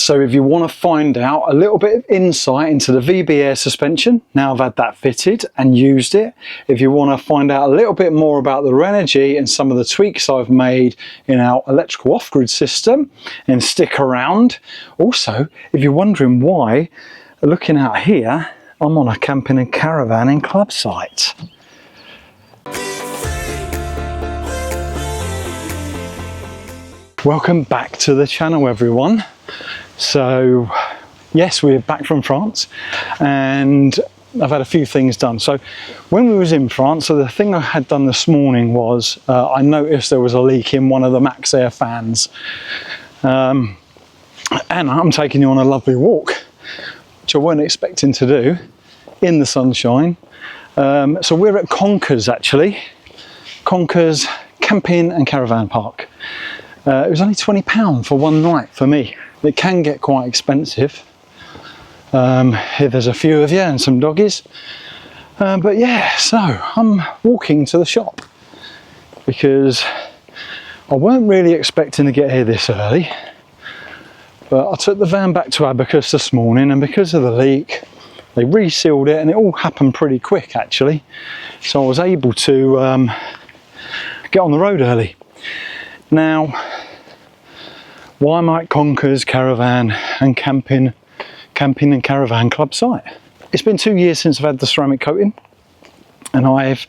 So if you want to find out a little bit of insight into the VB air suspension, now I've had that fitted and used it. If you want to find out a little bit more about the Renogy and some of the tweaks I've made in our electrical off-grid system, and stick around. Also, if you're wondering why, looking out here, I'm on a camping and caravanning club site. Welcome back to the channel, everyone. So yes, we're back from France and I've had a few things done. So when we was in France, so the thing I had done this morning was I noticed there was a leak in one of the Max Air fans, and I'm taking you on a lovely walk, which I weren't expecting to do in the sunshine. So we're at Conkers, actually. Conkers Camping and Caravan Park. It was only £20 for one night for me. It can get quite expensive if there's a few of you and some doggies. But yeah, so I'm walking to the shop because I weren't really expecting to get here this early. But I took the van back to Abacus this morning, and because of the leak, they resealed it, and it all happened pretty quick actually. So I was able to get on the road early. Now, why am I at Conkers Caravan and Camping and Caravan Club site? It's been 2 years since I've had the ceramic coating, and I've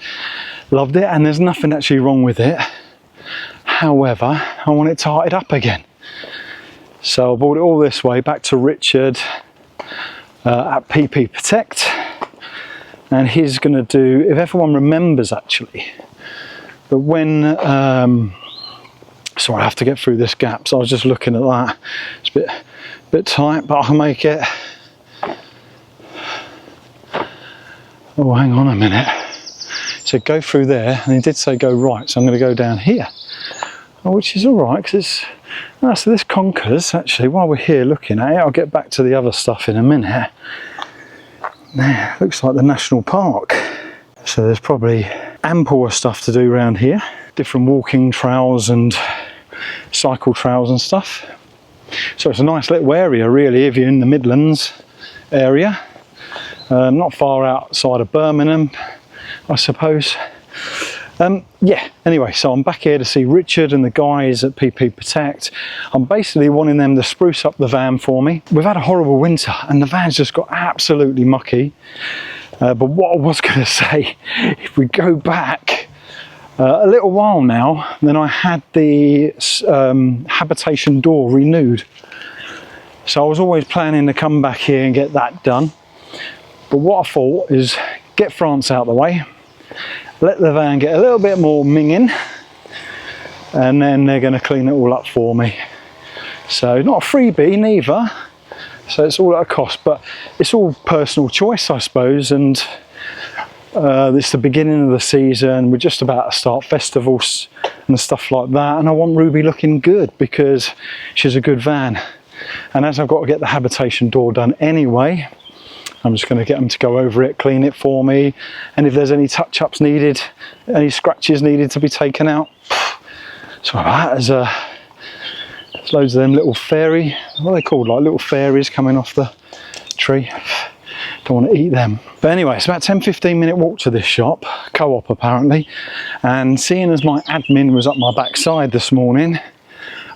loved it, and there's nothing actually wrong with it. However, I want it tightened up again. So I brought it all this way back to Richard at PP Protect, and he's going to do, if everyone remembers actually, but when sorry, I have to get through this gap, so I was just looking at that. It's a bit tight, but I can make it. Oh, hang on a minute. So go through there, and he did say go right, so I'm going to go down here, which is all right because it's. Oh, so this Conkers, actually, while we're here looking at it, I'll get back to the other stuff in a minute. There, looks like the national park. So there's probably ample of stuff to do around here. Different walking trails and cycle trails and stuff. So it's a nice little area really if you're in the Midlands area. Not far outside of Birmingham, I suppose. Yeah, anyway, so I'm back here to see Richard and the guys at PP Protect. I'm basically wanting them to spruce up the van for me. We've had a horrible winter and the van's just got absolutely mucky. But what I was going to say, if we go back a little while now, then I had the habitation door renewed. So I was always planning to come back here and get that done. But what I thought is get France out of the way, let the van get a little bit more minging, and then they're going to clean it all up for me. So not a freebie neither, so it's all at a cost, but it's all personal choice I suppose. And it's the beginning of the season, we're just about to start festivals and stuff like that, and I want Ruby looking good because she's a good van. And as I've got to get the habitation door done anyway, I'm just going to get them to go over it, clean it for me, and if there's any touch-ups needed, any scratches needed to be taken out. So that is there's loads of them little fairy, what are they called, like little fairies coming off the tree. Don't want to eat them. But anyway, it's about 10-15 minute walk to this shop, co-op apparently, and seeing as my admin was up my backside this morning,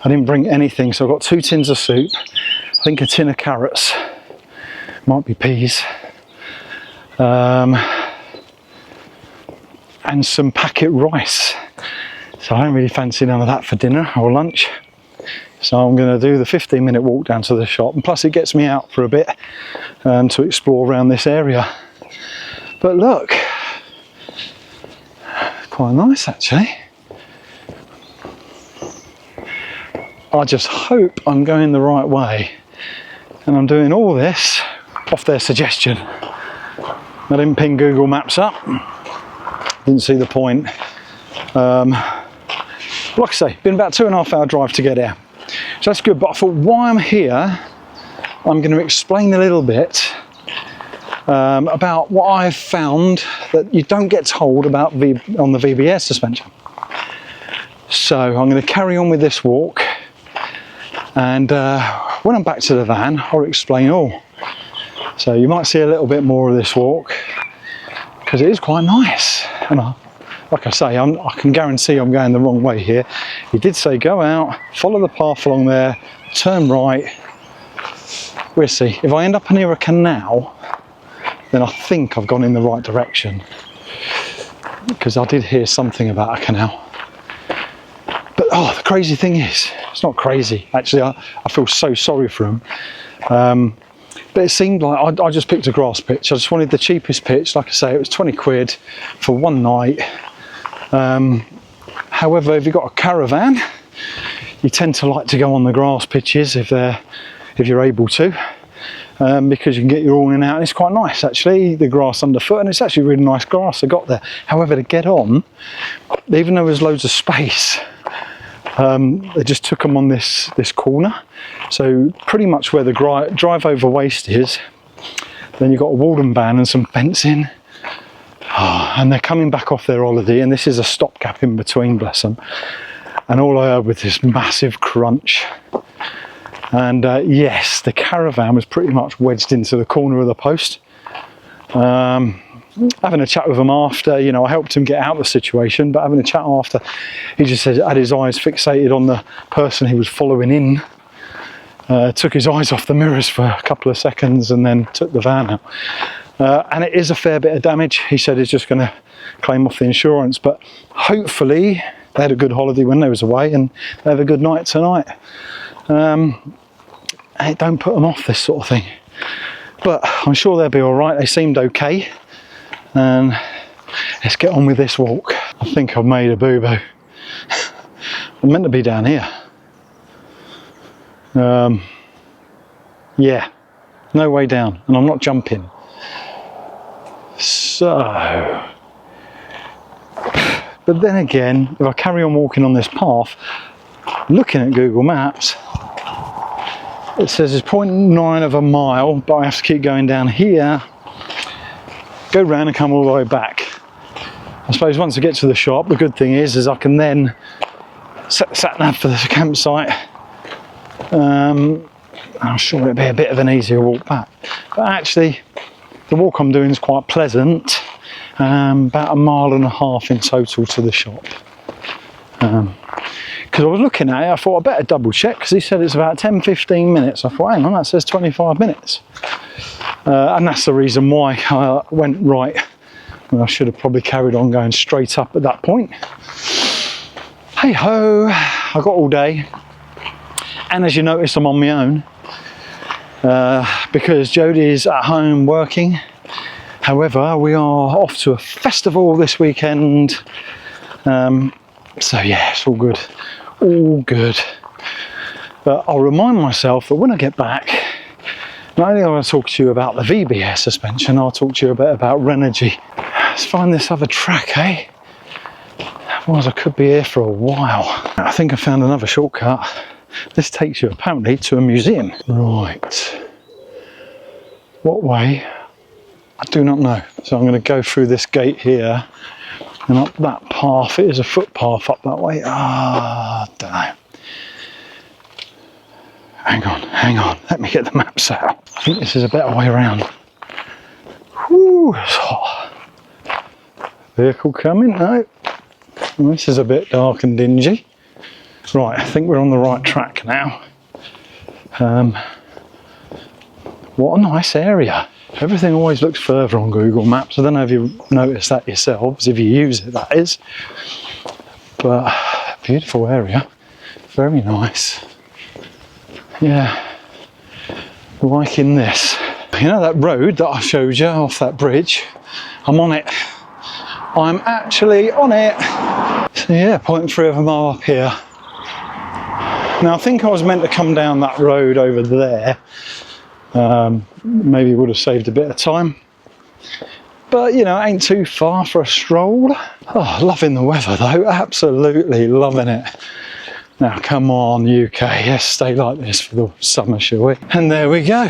I didn't bring anything, so I've got 2 tins of soup, I think a tin of carrots, might be peas, and some packet rice. So I don't really fancy none of that for dinner or lunch. So I'm going to do the 15-minute walk down to the shop, and plus it gets me out for a bit to explore around this area. But look, quite nice actually. I just hope I'm going the right way, and I'm doing all this off their suggestion. I didn't ping Google Maps up, didn't see the point. Like I say, been about 2.5 hour drive to get here. So that's good, but I thought while I'm here, I'm going to explain a little bit about what I've found that you don't get told about on the VB air suspension. So I'm going to carry on with this walk, and when I'm back to the van, I'll explain all. So you might see a little bit more of this walk, because it is quite nice. And like I say, I can guarantee I'm going the wrong way here. He did say go out, follow the path along there, turn right. We'll see. If I end up near a canal, then I think I've gone in the right direction, because I did hear something about a canal. But the crazy thing is, it's not crazy actually. I feel so sorry for him. But it seemed like I just picked a grass pitch. I just wanted the cheapest pitch. Like I say, it was 20 quid for one night. However, if you've got a caravan, you tend to like to go on the grass pitches if you're able to, because you can get your awning out, and it's quite nice actually, the grass underfoot, and it's actually really nice grass I got there. However, to get on, even though there's loads of space, they just took them on this corner. So pretty much where the drive over waste is, then you've got a Walden van and some fencing. And they're coming back off their holiday, and this is a stopgap in between, bless them. And all I heard was this massive crunch. And yes, the caravan was pretty much wedged into the corner of the post. Having a chat with him after, you know, I helped him get out of the situation, but having a chat after, he just said had his eyes fixated on the person he was following in, took his eyes off the mirrors for a couple of seconds and then took the van out. And it is a fair bit of damage. He said he's just going to claim off the insurance, but hopefully they had a good holiday when they was away and they have a good night tonight. It don't put them off, this sort of thing, but I'm sure they'll be all right. They seemed okay. And let's get on with this walk. I think I've made a boo-boo. I'm meant to be down here. Yeah, no way down, and I'm not jumping. So, but then again, if I carry on walking on this path, looking at Google Maps, it says it's 0.9 of a mile, but I have to keep going down here, go round and come all the way back. I suppose once I get to the shop, the good thing is I can then set the sat nav for the campsite. I'm sure it'll be a bit of an easier walk back. But actually, the walk I'm doing is quite pleasant. About 1.5 miles in total to the shop. Because I was looking at it, I thought I better double check, because he said it's about 10-15 minutes. I thought, hang on, that says 25 minutes. And that's the reason why I went right, and I should have probably carried on going straight up at that point. Hey ho, I got all day, and as you notice, I'm on my own because Jodie's at home working. However, we are off to a festival this weekend, so yeah, it's all good, all good. But I'll remind myself that when I get back, not only will I talk to you about the VBS suspension, I'll talk to you a bit about Renogy. Let's find this other track, eh? Otherwise I could be here for a while. I think I found another shortcut. This takes you apparently to a museum. Right. What way? I do not know. So I'm going to go through this gate here and up that path. It is a footpath up that way. I don't know. Hang on, let me get the maps out. I think this is a better way around. Whew, it's hot. Vehicle coming, no. Well, this is a bit dark and dingy. Right, I think we're on the right track now. What a nice area. Everything always looks further on Google Maps. I don't know if you've noticed that yourselves, if you use it, that is. But beautiful area, very nice. Yeah, liking this. You know that road that I showed you off that bridge? I'm on it. I'm actually on it. So yeah, 0.3 of a mile up here. Now I think I was meant to come down that road over there. Maybe would have saved a bit of time. But you know, it ain't too far for a stroll. Oh, loving the weather though, absolutely loving it. Now come on UK, let's stay like this for the summer, shall we? And there we go,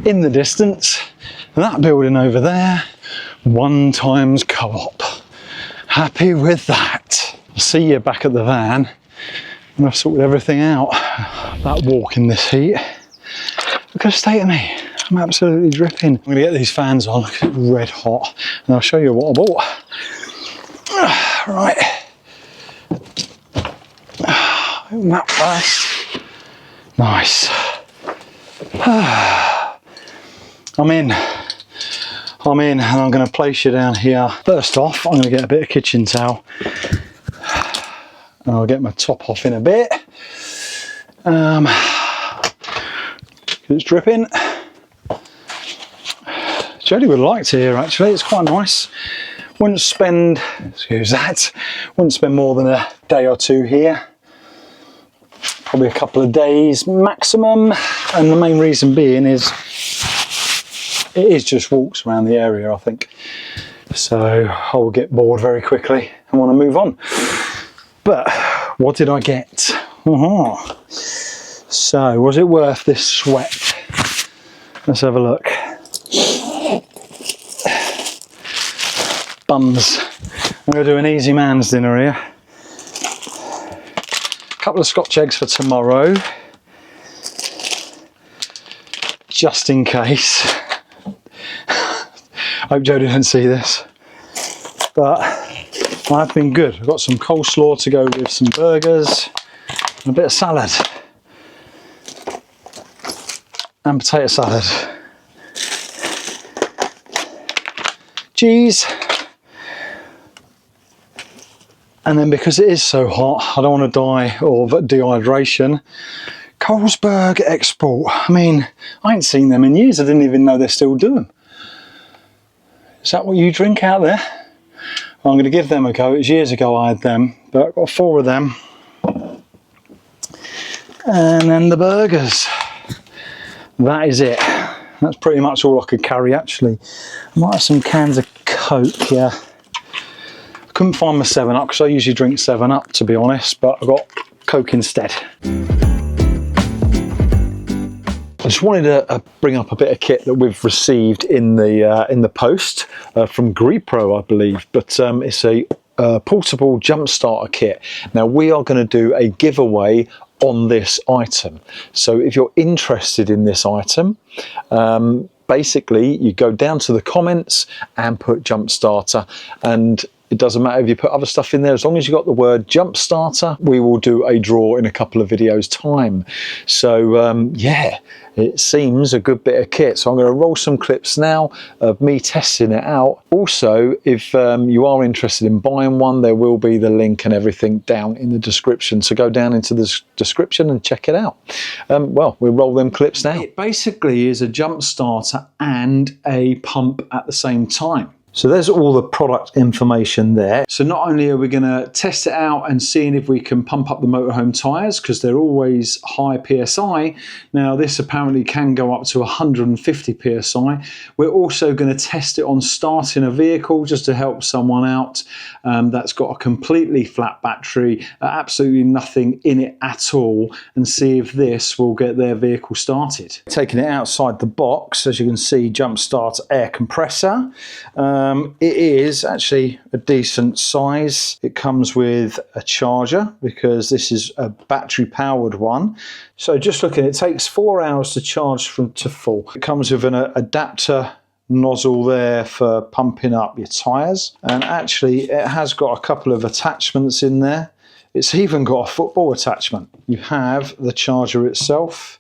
in the distance, that building over there, 1 Times Co-op. Happy with that. I'll see you back at the van And I've sorted everything out. That walk in this heat. Look at the state of me. I'm absolutely dripping. I'm going to get these fans on because it's red hot. And I'll show you what I bought. Right. Open that first. Nice. I'm in, and I'm going to place you down here. First off, I'm going to get a bit of kitchen towel, and I'll get my top off in a bit. It's dripping. Jodie would like to here actually. It's quite nice. Wouldn't spend, excuse that, wouldn't spend more than a day or two here. Probably a couple of days maximum, and the main reason being is it is just walks around the area, I think. So I will get bored very quickly and want to move on. But what did I get? So was it worth this sweat? Let's have a look. Buns. I'm going to do an easy man's dinner here. Couple of Scotch eggs for tomorrow, just in case. I hope Jodie didn't see this, but I've been good. I've got some coleslaw to go with some burgers and a bit of salad and potato salad. Cheese. And then because it is so hot, I don't want to die of dehydration. Carlsberg Export. I mean, I ain't seen them in years. I didn't even know they still do them. Is that what you drink out there? Well, I'm going to give them a go. It was years ago I had them, but I've got 4 of them. And then the burgers. That is it. That's pretty much all I could carry actually. I might have some cans of Coke here. Couldn't find my 7-Up because I usually drink 7-Up to be honest, but I got Coke instead. I just wanted to bring up a bit of kit that we've received in the post from Gripro, I believe, but it's a portable jump starter kit. Now we are going to do a giveaway on this item. So if you're interested in this item, basically you go down to the comments and put jump starter, and it doesn't matter if you put other stuff in there, as long as you got the word jump starter, we will do a draw in a couple of videos time. So yeah, it seems a good bit of kit. So I'm going to roll some clips now of me testing it out. Also, if you are interested in buying one, there will be the link and everything down in the description. So go down into the description and check it out. Well, we'll roll them clips now. It basically is a jump starter and a pump at the same time. So there's all the product information there. So not only are we going to test it out and seeing if we can pump up the motorhome tyres, because they're always high PSI. Now this apparently can go up to 150 PSI. We're also going to test it on starting a vehicle just to help someone out that's got a completely flat battery, absolutely nothing in it at all, and see if this will get their vehicle started. Taking it outside the box, as you can see, jump start air compressor. It is actually a decent size. It comes with a charger because this is a battery powered one. So just looking, it takes 4 hours to charge to full. It comes with an adapter nozzle there for pumping up your tyres, and actually it has got a couple of attachments in there. It's even got a football attachment. You have the charger itself.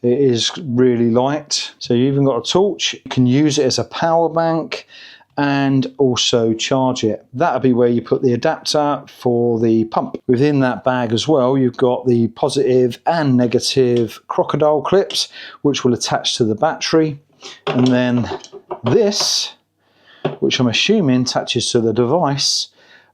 It is really light. So you even got a torch. You can use it as a power bank and also charge it. That'll be where you put the adapter for the pump. Within that bag as well, you've got the positive and negative crocodile clips, which will attach to the battery. And then this, which I'm assuming attaches to the device.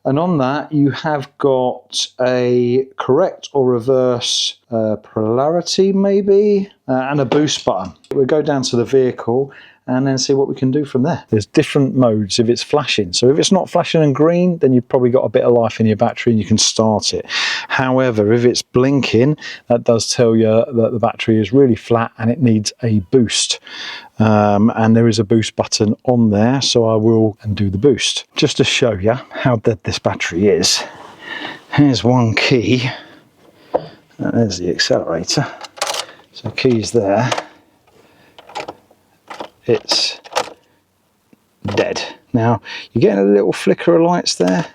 And on that, you have got a correct or reverse polarity, maybe, and a boost button. We'll go down to the vehicle and then see what we can do from there. There's different modes if it's flashing. So if it's not flashing and green, then you've probably got a bit of life in your battery and you can start it. However, if it's blinking, that does tell you that the battery is really flat and it needs a boost. And there is a boost button on there, so I will undo the boost. Just to show you how dead this battery is, here's one key And there's the accelerator. So keys there. It's dead. Now you're getting a little flicker of lights there,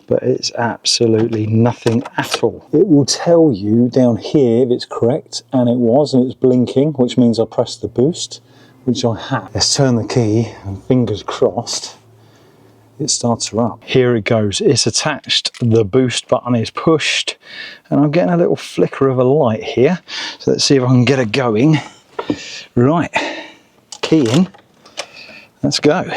but it's absolutely nothing at all. It will tell you down here if it's correct, and it was, and it's blinking, which means I pressed the boost, which I have. Let's turn the key, and fingers crossed, it starts her up. Here it goes, it's attached, the boost button is pushed, and I'm getting a little flicker of a light here. So let's see if I can get it going. Right, key in, let's go.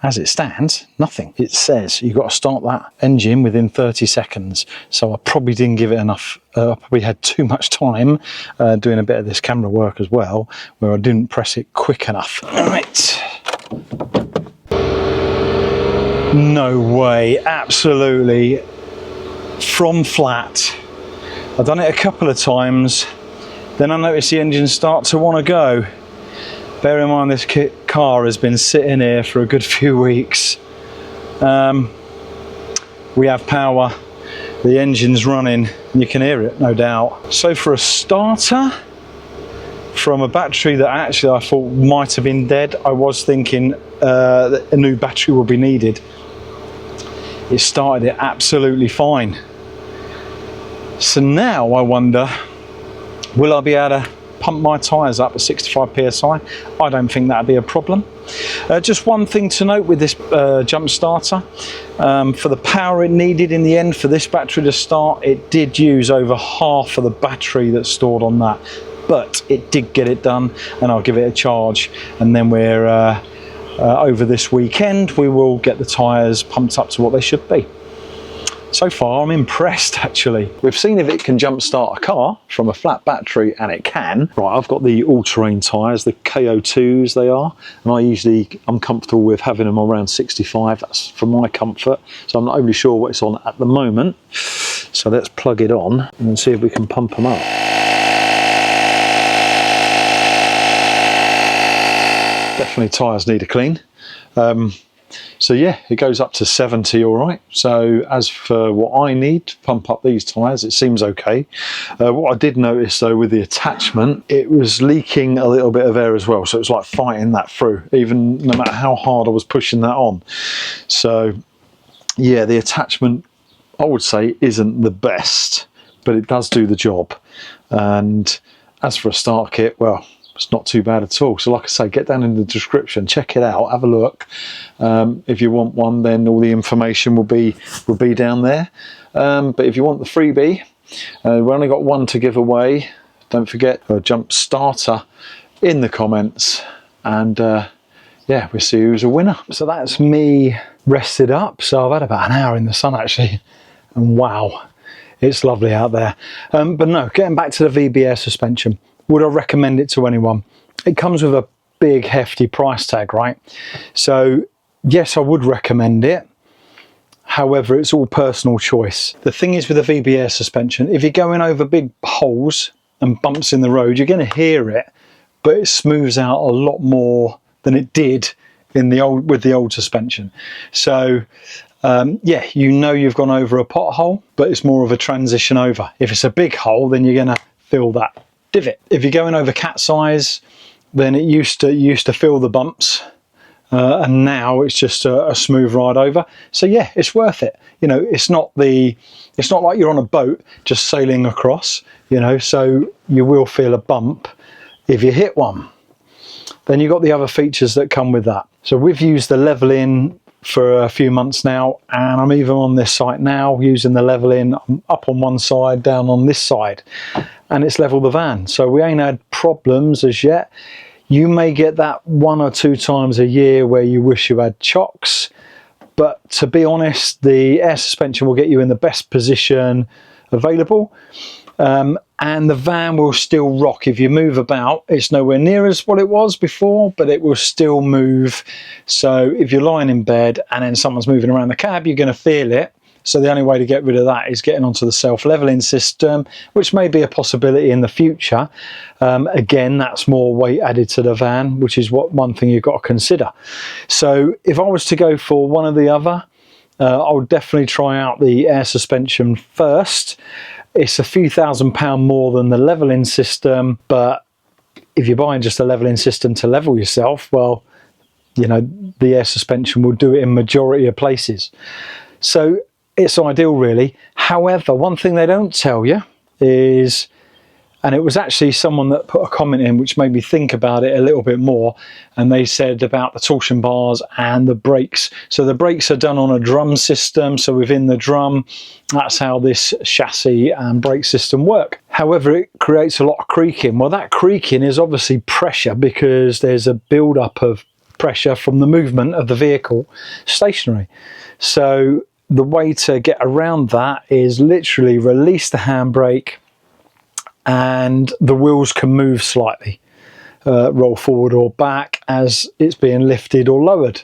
As it stands, nothing. It says you've got to start that engine within 30 seconds. So I probably didn't give it enough, I probably had too much time doing a bit of this camera work as well, where I didn't press it quick enough. All right. No way, absolutely. From flat. I've done it a couple of times, then I noticed the engine start to want to go. Bear in mind this car has been sitting here for a good few weeks. We have power, the engine's running, and you can hear it, no doubt. So for a starter, from a battery that actually I thought might have been dead, I was thinking that a new battery would be needed. It started it absolutely fine. So now I wonder, will I be able to pump my tyres up at 65 psi? I don't think that'd be a problem. Just one thing to note with this jump starter, for the power it needed in the end for this battery to start, it did use over half of the battery that's stored on that, but it did get it done, and I'll give it a charge, and then we're over this weekend we will get the tyres pumped up to what they should be. So far I'm impressed actually. We've seen if it can jump start a car from a flat battery, and it can. Right, I've got the all-terrain tyres, the KO2s they are, and I'm comfortable with having them around 65, that's for my comfort. So I'm not overly sure what it's on at the moment. So let's plug it on and see if we can pump them up. Definitely tyres need a clean. So yeah, it goes up to 70 all right. So as for what I need to pump up these tyres, it seems okay. What I did notice though with the attachment, it was leaking a little bit of air as well. So it was like fighting that through, even no matter how hard I was pushing that on. So yeah, the attachment I would say isn't the best, but it does do the job. And as for a start kit, well, it's not too bad at all. So like I say, get down in the description, check it out, have a look. If you want one, then all the information will be down there. But if you want the freebie, we've only got one to give away. Don't forget a jump starter in the comments, and yeah, we'll see who's a winner. So that's me rested up. So I've had about an hour in the sun actually, and wow, it's lovely out there. But no, getting back to the VB air suspension. Would I recommend it to anyone? It comes with a big hefty price tag, right? So yes, I would recommend it. However, it's all personal choice. The thing is with a VB air suspension, if you're going over big holes and bumps in the road, you're going to hear it, but it smooths out a lot more than it did in the with the old suspension. So yeah, you know you've gone over a pothole, but it's more of a transition over. If it's a big hole, then you're going to feel that divot. If you're going over cat's eyes, then it used to feel the bumps, and now it's just a smooth ride over. So yeah, it's worth it. You know, it's not like you're on a boat just sailing across, you know, so you will feel a bump if you hit one. Then you've got the other features that come with that. So we've used the leveling for a few months now, and I'm even on this site now using the leveling up on one side, down on this side, and it's leveled the van. So we ain't had problems as yet. You may get that 1 or 2 times a year where you wish you had chocks, but to be honest, the air suspension will get you in the best position available, and the van will still rock. If you move about, it's nowhere near as what it was before, but it will still move. So if you're lying in bed and then someone's moving around the cab, you're going to feel it. So the only way to get rid of that is getting onto the self-leveling system, which may be a possibility in the future. Again, that's more weight added to the van, which is one thing you've got to consider. So if I was to go for one or the other, I would definitely try out the air suspension first. It's a few £1,000s more than the levelling system, but if you're buying just a levelling system to level yourself, well, you know, the air suspension will do it in majority of places. So it's ideal, really. However, one thing they don't tell you is, and it was actually someone that put a comment in which made me think about it a little bit more, and they said about the torsion bars and the brakes. So the brakes are done on a drum system, so within the drum, that's how this chassis and brake system work. However, it creates a lot of creaking. Well, that creaking is obviously pressure, because there's a build-up of pressure from the movement of the vehicle stationary. So the way to get around that is literally release the handbrake, and the wheels can move slightly, roll forward or back as it's being lifted or lowered.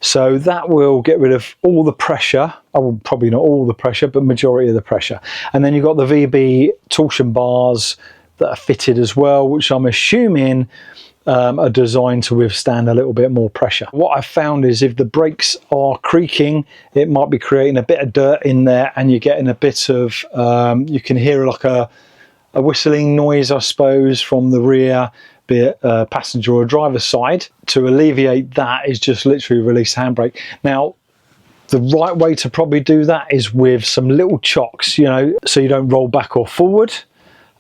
So that will get rid of all the pressure. Well, probably not all the pressure, but majority of the pressure. And then you've got the VB torsion bars that are fitted as well, which I'm assuming are designed to withstand a little bit more pressure. What I've found is if the brakes are creaking, it might be creating a bit of dirt in there, and you're getting a bit of, you can hear like a whistling noise, I suppose, from the rear, be it a passenger or driver's side. To alleviate that is just literally release the handbrake. Now, the right way to probably do that is with some little chocks, you know, so you don't roll back or forward.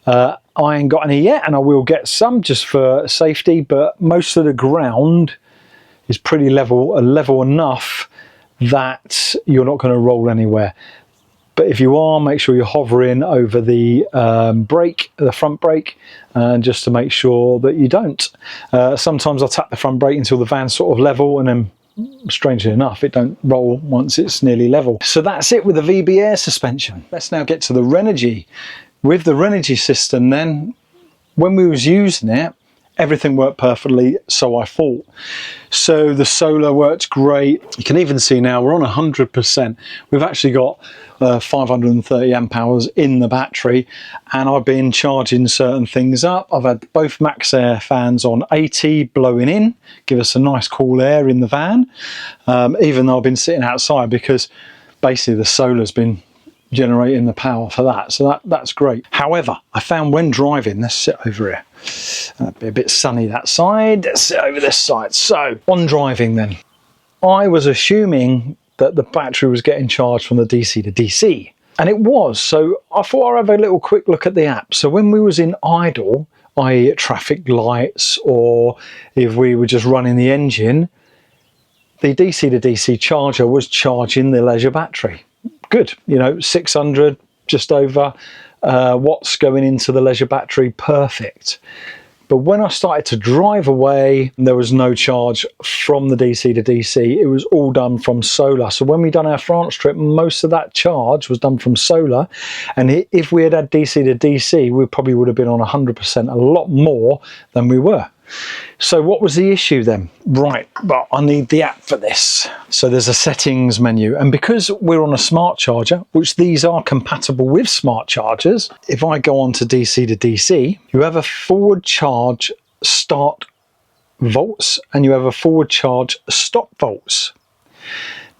I ain't got any yet, and I will get some just for safety, but most of the ground is pretty level enough that you're not going to roll anywhere. But if you are, make sure you're hovering over the brake, the front brake, just to make sure that you don't. Sometimes I'll tap the front brake until the van's sort of level, and then strangely enough, it don't roll once it's nearly level. So that's it with the VB air suspension. Let's now get to the Renogy. With the Renogy system then, when we was using it, everything worked perfectly, so I thought. So the solar worked great. You can even see now we're on 100%. We've actually got 530 amp hours in the battery, and I've been charging certain things up. I've had both max air fans on 80 blowing in, give us a nice cool air in the van, even though I've been sitting outside, because basically the solar's been generating the power for that, so that's great. However, I found when driving, let's sit over here, it'll be a bit sunny that side, let's sit over this side. So on driving then, I was assuming that the battery was getting charged from the DC to DC, and it was. So I thought I'd have a little quick look at the app. So when we was in idle, i.e. at traffic lights, or if we were just running the engine, the DC to DC charger was charging the leisure battery. Good, you know, 600 just over watts going into the leisure battery, perfect. But when I started to drive away, there was no charge from the DC to DC. It was all done from solar. So when we done our France trip, most of that charge was done from solar. And if we had had DC to DC, we probably would have been on 100%, a lot more than we were. So what was the issue then? Right, but I need the app for this. So there's a settings menu, and because we're on a smart charger, which these are compatible with smart chargers, if I go on to DC to DC, you have a forward charge start volts and you have a forward charge stop volts.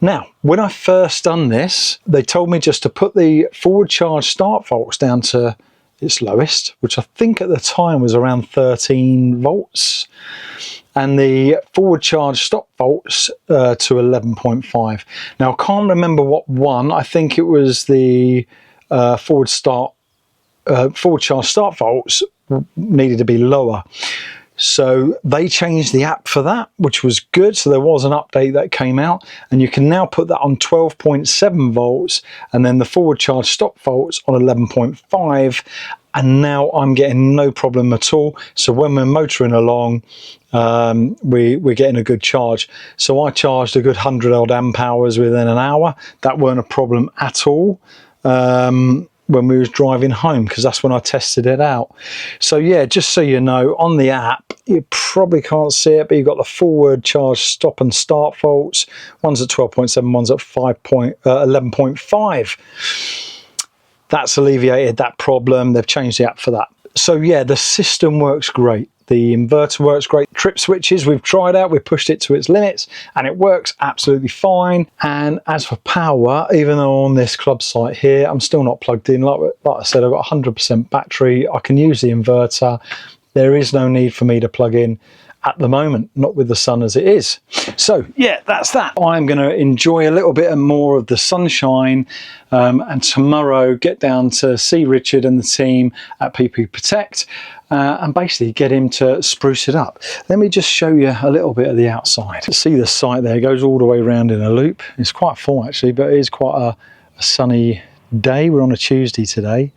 Now, when I first done this, they told me just to put the forward charge start volts down to its lowest, which I think at the time was around 13 volts, and the forward charge stop volts to 11.5. Now I can't remember what one. I think it was the forward charge start volts needed to be lower. So they changed the app for that, which was good. So there was an update that came out, and you can now put that on 12.7 volts and then the forward charge stop volts on 11.5. And now I'm getting no problem at all. So when we're motoring along, we're getting a good charge. So I charged a good 100 odd amp hours within an hour. That weren't a problem at all. When we was driving home, because that's when I tested it out. So yeah, just so you know, on the app, you probably can't see it, but you've got the forward charge stop and start volts. One's at 12.7, one's at 11.5. That's alleviated that problem. They've changed the app for that. So yeah, the system works great. The inverter works great. Trip switches we've tried out, we've pushed it to its limits and it works absolutely fine. And as for power, even though on this club site here, I'm still not plugged in. Like I said, I've got 100% battery. I can use the inverter. There is no need for me to plug in at the moment, not with the sun as it is. So yeah, that's that. I'm going to enjoy a little bit more of the sunshine and tomorrow get down to see Richard and the team at PP Protect and basically get him to spruce it up. Let me just show you a little bit of the outside. See the site there, it goes all the way around in a loop. It's quite full actually, but it is quite a sunny day. We're on a Tuesday today.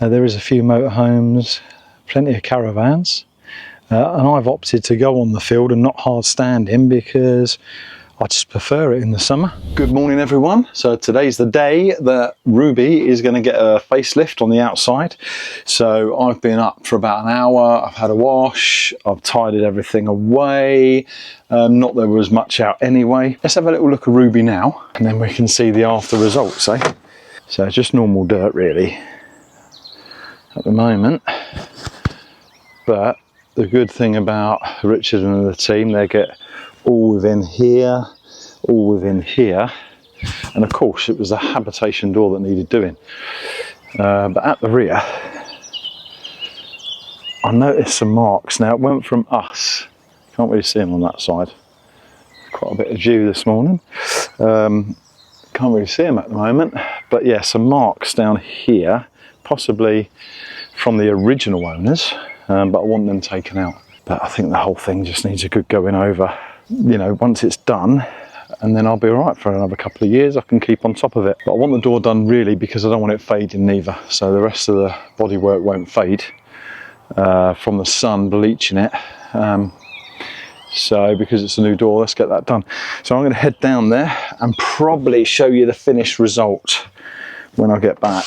There is a few motorhomes, plenty of caravans. And I've opted to go on the field and not hard standing because I just prefer it in the summer. Good morning everyone. So today's the day that Ruby is going to get a facelift on the outside. So I've been up for about an hour, I've had a wash, I've tidied everything away. Not that there was much out anyway. Let's have a little look at Ruby now and then we can see the after results, eh? So it's just normal dirt really at the moment. But the good thing about Richard and the team, they get all within here, and of course it was the habitation door that needed doing. But at the rear, I noticed some marks. Now it went from us, can't really see them on that side. Quite a bit of dew this morning. Can't really see them at the moment, but yeah, some marks down here, possibly from the original owners. But I want them taken out. But I think the whole thing just needs a good going over, you know, once it's done, and then I'll be all right for another couple of years. I can keep on top of it. But I want the door done really because I don't want it fading neither. So the rest of the bodywork won't fade from the sun bleaching it. So because it's a new door, let's get that done. So I'm going to head down there and probably show you the finished result when I get back.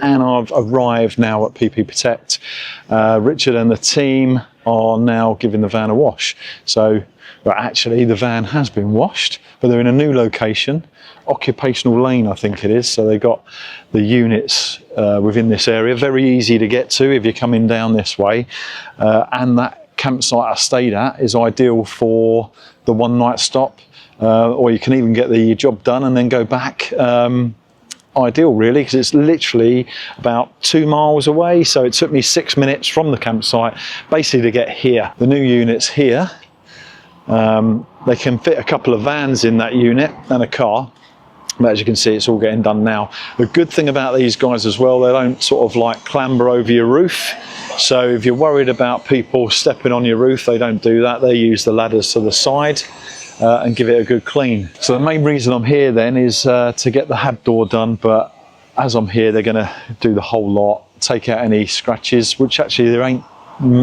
And I've arrived now at PP Protect. Richard and the team are now giving the van a wash. So, well, actually the van has been washed, but they're in a new location, Occupational Lane I think it is. So they got the units within this area, very easy to get to if you're coming down this way. And that campsite I stayed at is ideal for the one night stop, or you can even get the job done and then go back. Ideal really, because it's literally about 2 miles away. So it took me 6 minutes from the campsite basically to get here. The new unit's here. They can fit a couple of vans in that unit and a car. But as you can see, it's all getting done now. The good thing about these guys as well, they don't sort of like clamber over your roof. So if you're worried about people stepping on your roof, they don't do that. They use the ladders to the side. And give it a good clean. So the main reason I'm here then is to get the hab door done, but as I'm here they're going to do the whole lot, take out any scratches, which actually there ain't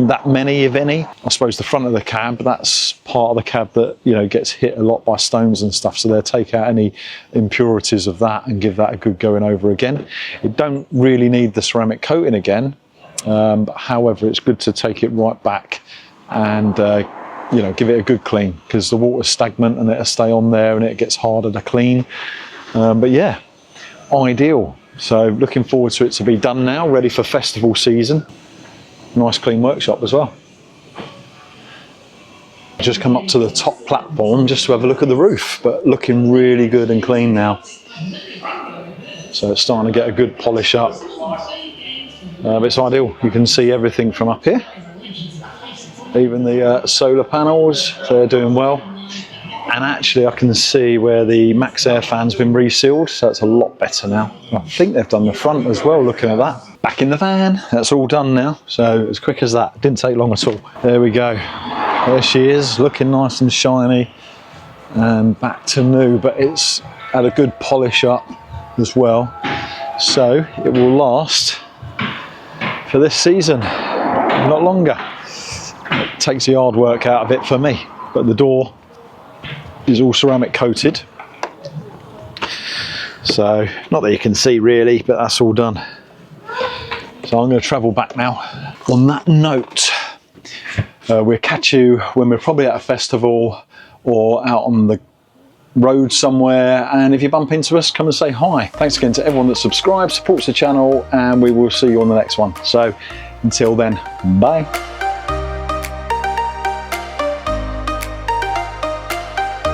that many if any. I suppose the front of the cab, that's part of the cab that, you know, gets hit a lot by stones and stuff, so they'll take out any impurities of that and give that a good going over again. It don't really need the ceramic coating again, but however it's good to take it right back and you know, give it a good clean, because the water's stagnant and it'll stay on there and it gets harder to clean. But yeah, ideal. So looking forward to it to be done now, ready for festival season. Nice clean workshop as well. Just come up to the top platform just to have a look at the roof, but looking really good and clean now. So it's starting to get a good polish up. But it's ideal. You can see everything from up here. Even the solar panels, they're doing well. And actually I can see where the Max Air fan's been resealed, so it's a lot better now. I think they've done the front as well, looking at that. Back in the van, that's all done now. So as quick as that, didn't take long at all. There we go. There she is, looking nice and shiny and back to new, but it's had a good polish up as well. So it will last for this season, not longer. It takes the hard work out of it for me, but the door is all ceramic coated, so not that you can see really, but that's all done. So I'm going to travel back now. On that note, we'll catch you when we're probably at a festival or out on the road somewhere, and if you bump into us, come and say hi. Thanks again to everyone that subscribes, supports the channel, and we will see you on the next one. So until then, bye.